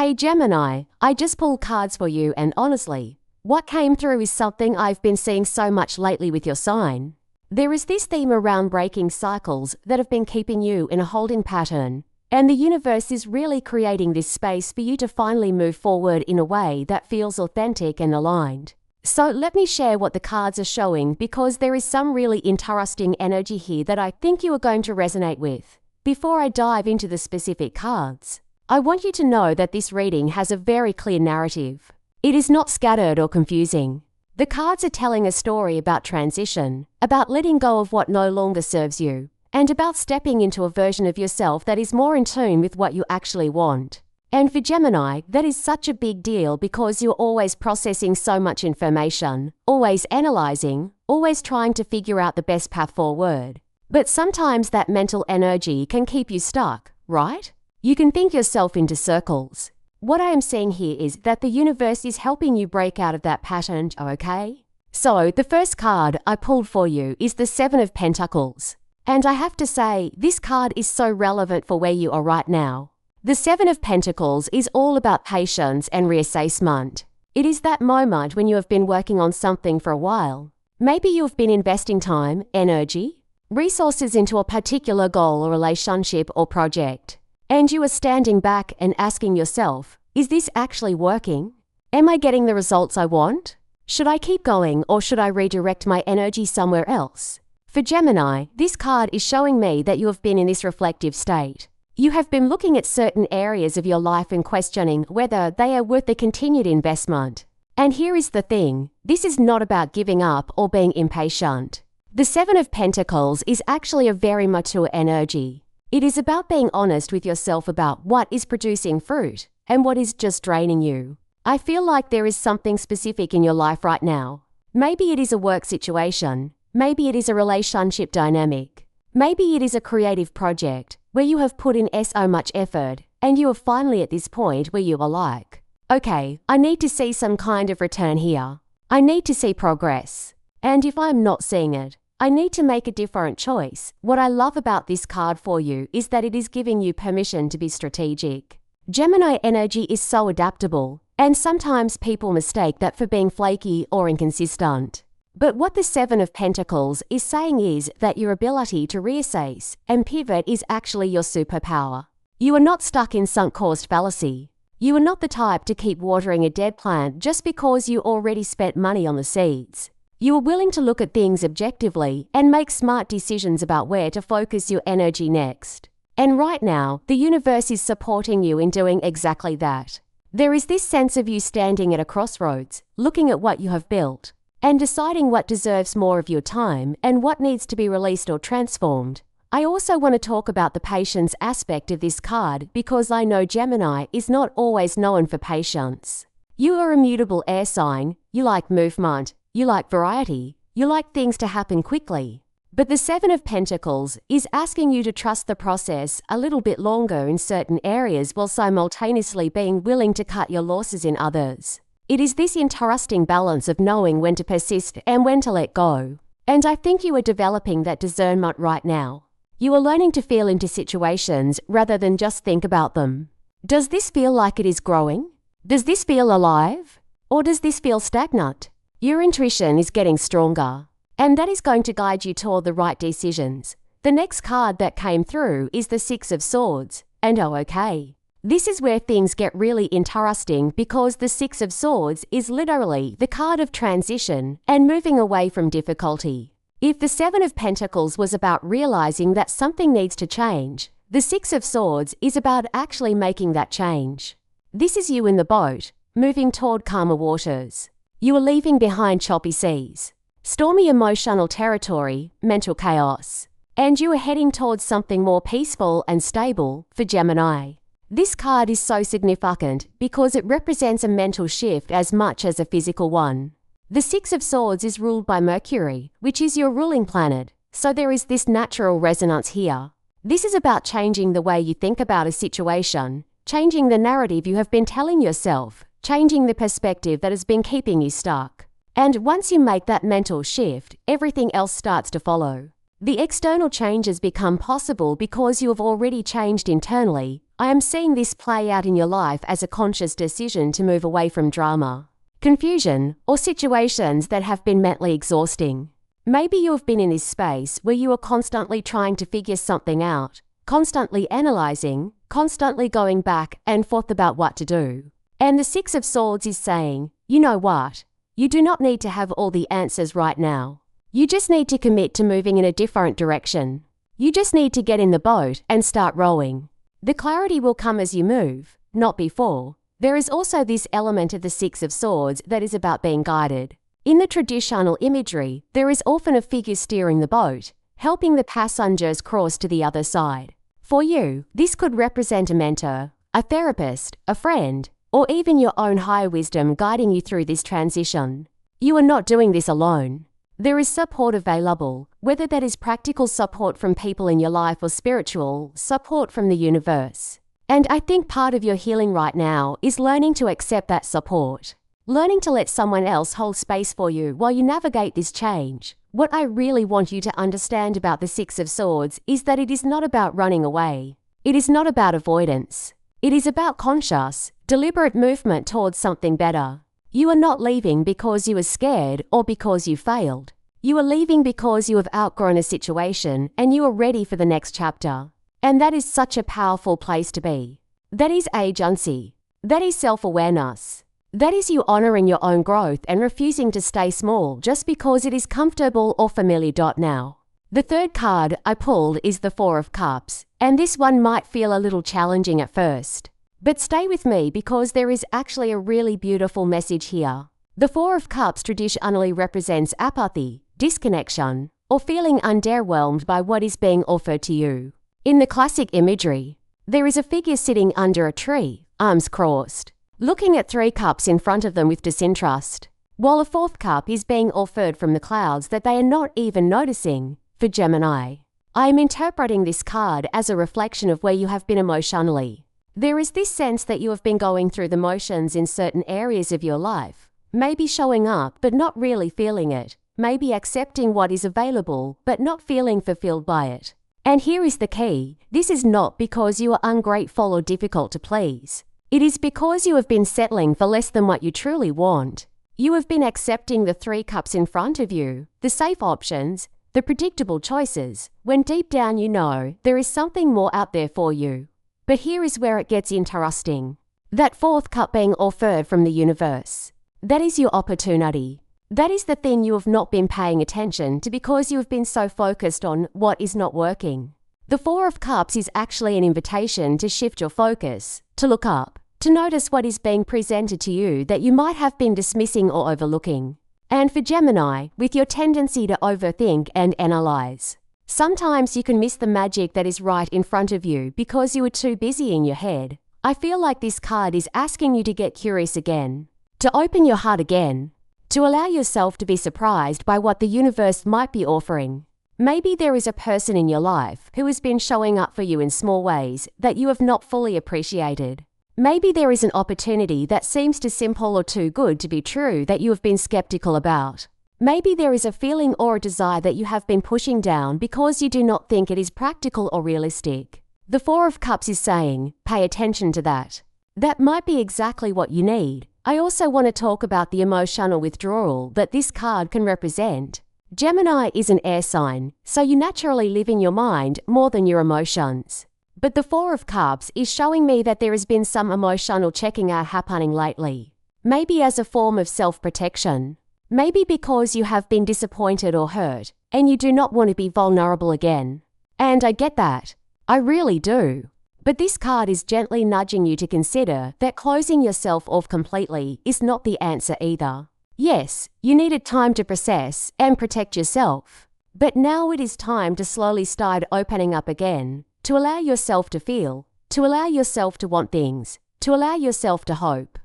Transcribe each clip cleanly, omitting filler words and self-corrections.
Hey Gemini, I just pulled cards for you and honestly, what came through is something I've been seeing so much lately with your sign. There is this theme around breaking cycles that have been keeping you in a holding pattern, and the universe is really creating this space for you to finally move forward in a way that feels authentic and aligned. So let me share what the cards are showing because there is some really interesting energy here that I think you are going to resonate with. Before I dive into the specific cards, I want you to know that this reading has a very clear narrative. It is not scattered or confusing. The cards are telling a story about transition, about letting go of what no longer serves you, and about stepping into a version of yourself that is more in tune with what you actually want. And for Gemini, that is such a big deal because you're always processing so much information, always analyzing, always trying to figure out the best path forward. But sometimes that mental energy can keep you stuck, right? You can think yourself into circles. What I am seeing here is that the universe is helping you break out of that pattern, okay? So, the first card I pulled for you is the Seven of Pentacles. And I have to say, this card is so relevant for where you are right now. The Seven of Pentacles is all about patience and reassessment. It is that moment when you have been working on something for a while. Maybe you have been investing time, energy, resources into a particular goal or relationship or project. And you are standing back and asking yourself, is this actually working? Am I getting the results I want? Should I keep going or should I redirect my energy somewhere else? For Gemini, this card is showing me that you have been in this reflective state. You have been looking at certain areas of your life and questioning whether they are worth the continued investment. And here is the thing, this is not about giving up or being impatient. The Seven of Pentacles is actually a very mature energy. It is about being honest with yourself about what is producing fruit and what is just draining you. I feel like there is something specific in your life right now. Maybe it is a work situation. Maybe it is a relationship dynamic. Maybe it is a creative project where you have put in so much effort and you are finally at this point where you are like, okay, I need to see some kind of return here. I need to see progress. And if I'm not seeing it, I need to make a different choice. What I love about this card for you is that it is giving you permission to be strategic. Gemini energy is so adaptable, and sometimes people mistake that for being flaky or inconsistent. But what the Seven of Pentacles is saying is that your ability to reassess and pivot is actually your superpower. You are not stuck in sunk cost fallacy. You are not the type to keep watering a dead plant just because you already spent money on the seeds. You are willing to look at things objectively and make smart decisions about where to focus your energy next. And right now, the universe is supporting you in doing exactly that. There is this sense of you standing at a crossroads, looking at what you have built, and deciding what deserves more of your time and what needs to be released or transformed. I also want to talk about the patience aspect of this card because I know Gemini is not always known for patience. You are a mutable air sign, you like movement, you like variety, you like things to happen quickly. But the Seven of Pentacles is asking you to trust the process a little bit longer in certain areas while simultaneously being willing to cut your losses in others. It is this interesting balance of knowing when to persist and when to let go. And I think you are developing that discernment right now. You are learning to feel into situations rather than just think about them. Does this feel like it is growing? Does this feel alive? Or does this feel stagnant? Your intuition is getting stronger, and that is going to guide you toward the right decisions. The next card that came through is the Six of Swords, and okay. This is where things get really interesting because the Six of Swords is literally the card of transition and moving away from difficulty. If the Seven of Pentacles was about realizing that something needs to change, the Six of Swords is about actually making that change. This is you in the boat, moving toward calmer waters. You are leaving behind choppy seas, stormy emotional territory, mental chaos, and you are heading towards something more peaceful and stable for Gemini. This card is so significant because it represents a mental shift as much as a physical one. The Six of Swords is ruled by Mercury, which is your ruling planet, so there is this natural resonance here. This is about changing the way you think about a situation, changing the narrative you have been telling yourself, changing the perspective that has been keeping you stuck. And once you make that mental shift, everything else starts to follow. The external changes become possible because you have already changed internally, I am seeing this play out in your life as a conscious decision to move away from drama, confusion, or situations that have been mentally exhausting. Maybe you have been in this space where you are constantly trying to figure something out, constantly analyzing, constantly going back and forth about what to do. And the Six of Swords is saying, you know what? You do not need to have all the answers right now. You just need to commit to moving in a different direction. You just need to get in the boat and start rowing. The clarity will come as you move, not before. There is also this element of the Six of Swords that is about being guided. In the traditional imagery, there is often a figure steering the boat, helping the passengers cross to the other side. For you, this could represent a mentor, a therapist, a friend, or even your own higher wisdom guiding you through this transition. You are not doing this alone. There is support available, whether that is practical support from people in your life or spiritual support from the universe. And I think part of your healing right now is learning to accept that support. Learning to let someone else hold space for you while you navigate this change. What I really want you to understand about the Six of Swords is that it is not about running away. It is not about avoidance. It is about conscious, deliberate movement towards something better. You are not leaving because you are scared or because you failed. You are leaving because you have outgrown a situation and you are ready for the next chapter. And that is such a powerful place to be. That is agency. That is self-awareness. That is you honoring your own growth and refusing to stay small just because it is comfortable or familiar. Now, the third card I pulled is the Four of Cups, and this one might feel a little challenging at first. But stay with me because there is actually a really beautiful message here. The Four of Cups traditionally represents apathy, disconnection, or feeling underwhelmed by what is being offered to you. In the classic imagery, there is a figure sitting under a tree, arms crossed, looking at three cups in front of them with disinterest, while a fourth cup is being offered from the clouds that they are not even noticing. For Gemini, I am interpreting this card as a reflection of where you have been emotionally. There is this sense that you have been going through the motions in certain areas of your life, maybe showing up but not really feeling it, maybe accepting what is available but not feeling fulfilled by it. And here is the key, this is not because you are ungrateful or difficult to please. It is because you have been settling for less than what you truly want. You have been accepting the three cups in front of you, the safe options, the predictable choices, when deep down you know there is something more out there for you. But here is where it gets interesting. That fourth cup being offered from the universe. That is your opportunity. That is the thing you have not been paying attention to because you have been so focused on what is not working. The Four of Cups is actually an invitation to shift your focus, to look up, to notice what is being presented to you that you might have been dismissing or overlooking. And for Gemini, with your tendency to overthink and analyze, sometimes you can miss the magic that is right in front of you because you are too busy in your head. I feel like this card is asking you to get curious again, to open your heart again, to allow yourself to be surprised by what the universe might be offering. Maybe there is a person in your life who has been showing up for you in small ways that you have not fully appreciated. Maybe there is an opportunity that seems too simple or too good to be true that you have been skeptical about. Maybe there is a feeling or a desire that you have been pushing down because you do not think it is practical or realistic. The Four of Cups is saying, pay attention to that. That might be exactly what you need. I also want to talk about the emotional withdrawal that this card can represent. Gemini is an air sign, so you naturally live in your mind more than your emotions. But the Four of Cups is showing me that there has been some emotional checking out happening lately. Maybe as a form of self-protection. Maybe because you have been disappointed or hurt, and you do not want to be vulnerable again. And I get that. I really do. But this card is gently nudging you to consider that closing yourself off completely is not the answer either. Yes, you needed time to process and protect yourself. But now it is time to slowly start opening up again. To allow yourself to feel, to allow yourself to want things, to allow yourself to hope.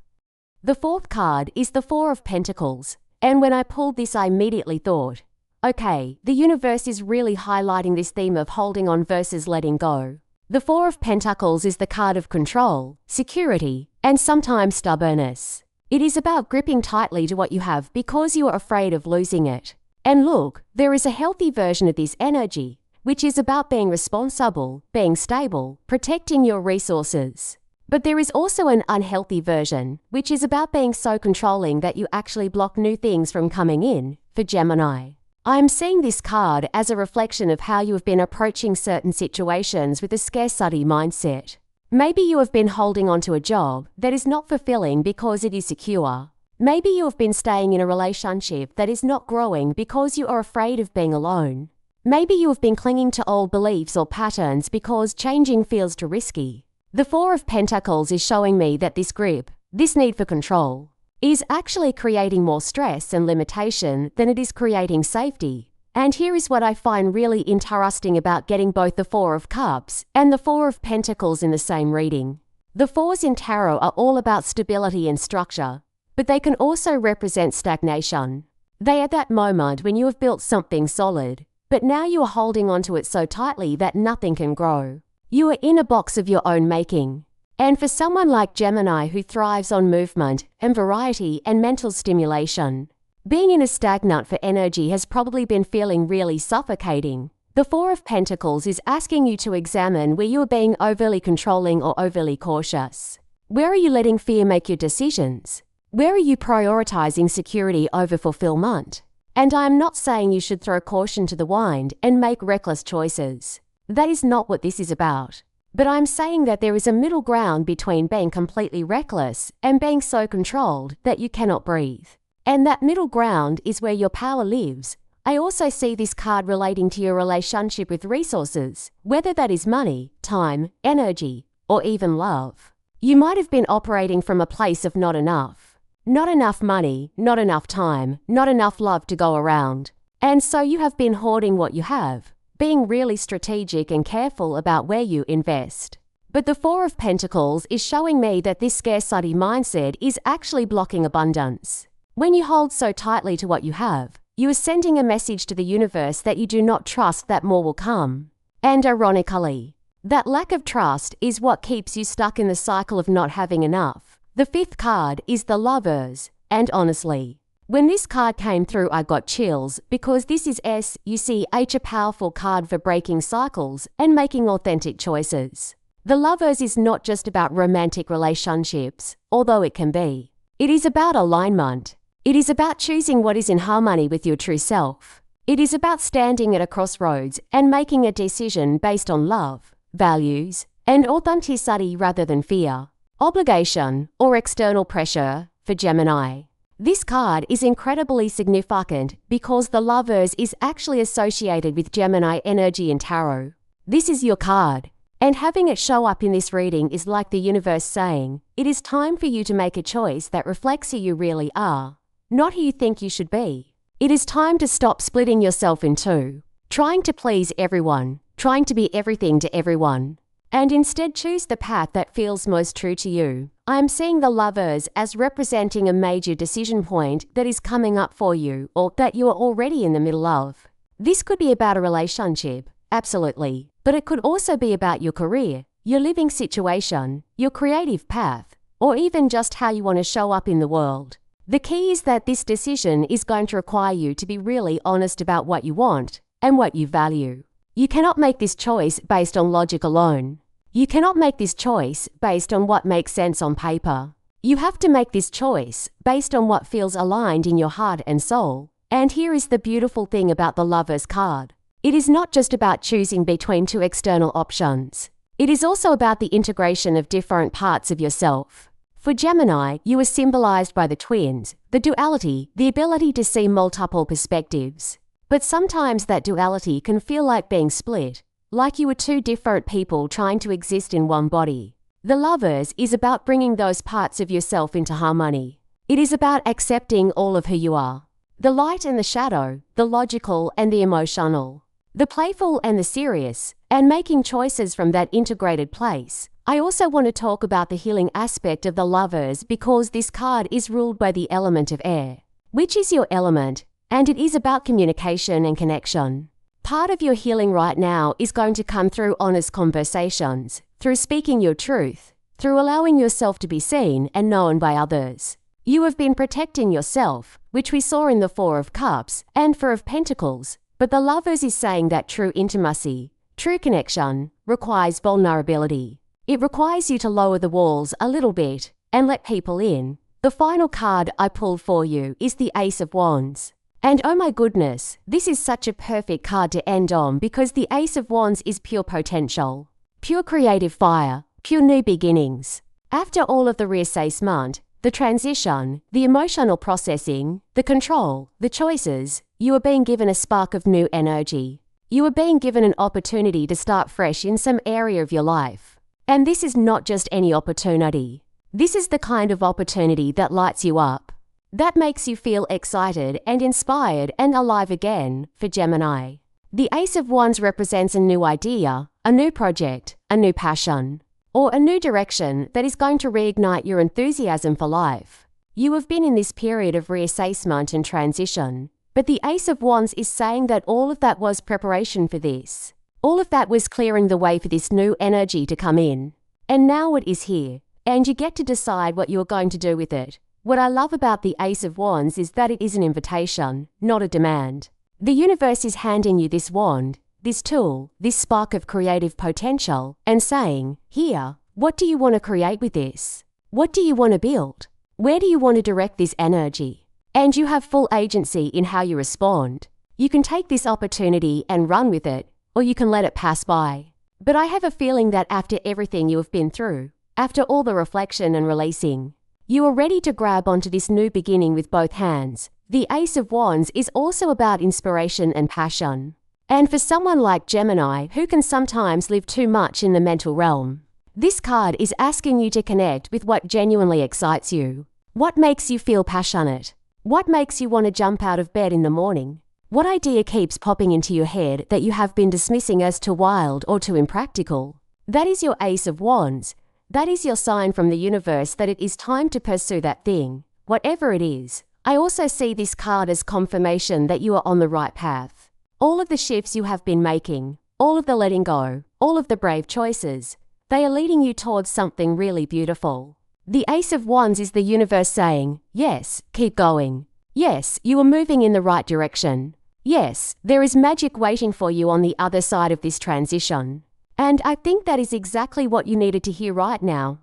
The fourth card is the Four of Pentacles, and when I pulled this I immediately thought, okay, the universe is really highlighting this theme of holding on versus letting go. The Four of Pentacles is the card of control, security, and sometimes stubbornness. It is about gripping tightly to what you have because you are afraid of losing it. And look, there is a healthy version of this energy. which is about being responsible, being stable, protecting your resources. But there is also an unhealthy version, which is about being so controlling that you actually block new things from coming in, for Gemini. I am seeing this card as a reflection of how you have been approaching certain situations with a scarcity mindset. Maybe you have been holding on to a job that is not fulfilling because it is secure. Maybe you have been staying in a relationship that is not growing because you are afraid of being alone. Maybe you have been clinging to old beliefs or patterns because changing feels too risky. The Four of Pentacles is showing me that this grip, this need for control, is actually creating more stress and limitation than it is creating safety. And here is what I find really interesting about getting both the Four of Cups and the Four of Pentacles in the same reading. The fours in tarot are all about stability and structure, but they can also represent stagnation. They are that moment when you have built something solid, but now you are holding onto it so tightly that nothing can grow. You are in a box of your own making. And for someone like Gemini who thrives on movement and variety and mental stimulation, being in a stagnant for energy has probably been feeling really suffocating. The Four of Pentacles is asking you to examine where you are being overly controlling or overly cautious. Where are you letting fear make your decisions? Where are you prioritizing security over fulfillment? And I am not saying you should throw caution to the wind and make reckless choices. That is not what this is about. But I'm saying that there is a middle ground between being completely reckless and being so controlled that you cannot breathe. And that middle ground is where your power lives. I also see this card relating to your relationship with resources, whether that is money, time, energy, or even love. You might have been operating from a place of not enough. Not enough money, not enough time, not enough love to go around. And so you have been hoarding what you have, being really strategic and careful about where you invest. But the Four of Pentacles is showing me that this scarcity mindset is actually blocking abundance. When you hold so tightly to what you have, you are sending a message to the universe that you do not trust that more will come. And ironically, that lack of trust is what keeps you stuck in the cycle of not having enough. The fifth card is the Lovers, and honestly, when this card came through, I got chills because this is SUCH, a powerful card for breaking cycles and making authentic choices. The Lovers is not just about romantic relationships, although it can be. It is about alignment. It is about choosing what is in harmony with your true self. It is about standing at a crossroads and making a decision based on love, values, and authenticity rather than fear, obligation, or external pressure, for Gemini. This card is incredibly significant because the Lovers is actually associated with Gemini energy in tarot. This is your card, and having it show up in this reading is like the universe saying, it is time for you to make a choice that reflects who you really are, not who you think you should be. It is time to stop splitting yourself in two, trying to please everyone, trying to be everything to everyone, and instead choose the path that feels most true to you. I am seeing the Lovers as representing a major decision point that is coming up for you or that you are already in the middle of. This could be about a relationship, absolutely, but it could also be about your career, your living situation, your creative path, or even just how you want to show up in the world. The key is that this decision is going to require you to be really honest about what you want and what you value. You cannot make this choice based on logic alone. You cannot make this choice based on what makes sense on paper. You have to make this choice based on what feels aligned in your heart and soul. And here is the beautiful thing about the Lovers card. It is not just about choosing between two external options. It is also about the integration of different parts of yourself. For Gemini, you are symbolized by the twins, the duality, the ability to see multiple perspectives. But sometimes that duality can feel like being split, like you were two different people trying to exist in one body. The Lovers is about bringing those parts of yourself into harmony. It is about accepting all of who you are. The light and the shadow, the logical and the emotional, the playful and the serious, and making choices from that integrated place. I also want to talk about the healing aspect of the Lovers because this card is ruled by the element of air, which is your element, and it is about communication and connection. Part of your healing right now is going to come through honest conversations, through speaking your truth, through allowing yourself to be seen and known by others. You have been protecting yourself, which we saw in the Four of Cups and Four of Pentacles, But the Lovers is saying that true intimacy, true connection, requires vulnerability. It requires you to lower the walls a little bit and let people in. The final card I pulled for you is the Ace of Wands. And oh my goodness, this is such a perfect card to end on because the Ace of Wands is pure potential, pure creative fire, pure new beginnings. After all of the reassessment, the transition, the emotional processing, the control, the choices, you are being given a spark of new energy. You are being given an opportunity to start fresh in some area of your life. And this is not just any opportunity. This is the kind of opportunity that lights you up, that makes you feel excited and inspired and alive again for Gemini. The Ace of Wands represents a new idea, a new project, a new passion, or a new direction that is going to reignite your enthusiasm for life. You have been in this period of reassessment and transition, but the Ace of Wands is saying that all of that was preparation for this. All of that was clearing the way for this new energy to come in. And now it is here, and you get to decide what you are going to do with it. What I love about the Ace of Wands is that it is an invitation, not a demand. The universe is handing you this wand, this tool, this spark of creative potential, and saying, here, what do you want to create with this? What do you want to build? Where do you want to direct this energy? And you have full agency in how you respond. You can take this opportunity and run with it, or you can let it pass by. But I have a feeling that after everything you have been through, after all the reflection and releasing, you are ready to grab onto this new beginning with both hands. The Ace of Wands is also about inspiration and passion. And for someone like Gemini who can sometimes live too much in the mental realm, this card is asking you to connect with what genuinely excites you. What makes you feel passionate? What makes you want to jump out of bed in the morning? What idea keeps popping into your head that you have been dismissing as too wild or too impractical? That is your Ace of Wands. That is your sign from the universe that it is time to pursue that thing, whatever it is. I also see this card as confirmation that you are on the right path. All of the shifts you have been making, all of the letting go, all of the brave choices, they are leading you towards something really beautiful. The Ace of Wands is the universe saying, yes, keep going. Yes, you are moving in the right direction. Yes, there is magic waiting for you on the other side of this transition. And I think that is exactly what you needed to hear right now.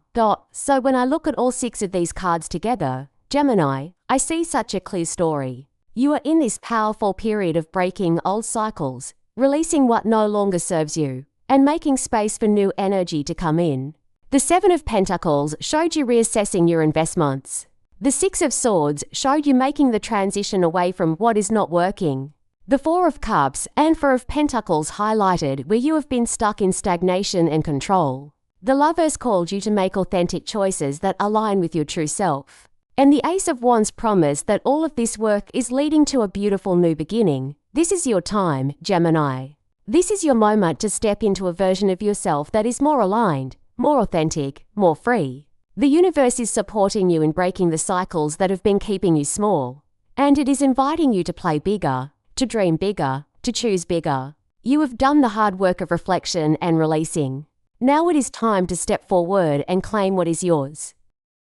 So when I look at all 6 of these cards together, Gemini, I see such a clear story. You are in this powerful period of breaking old cycles, releasing what no longer serves you, and making space for new energy to come in. The 7 of Pentacles showed you reassessing your investments. The 6 of Swords showed you making the transition away from what is not working. The 4 of Cups and 4 of Pentacles highlighted where you have been stuck in stagnation and control. The Lovers called you to make authentic choices that align with your true self. And the Ace of Wands promised that all of this work is leading to a beautiful new beginning. This is your time, Gemini. This is your moment to step into a version of yourself that is more aligned, more authentic, more free. The universe is supporting you in breaking the cycles that have been keeping you small. And it is inviting you to play bigger, to dream bigger, to choose bigger. You have done the hard work of reflection and releasing. Now it is time to step forward and claim what is yours.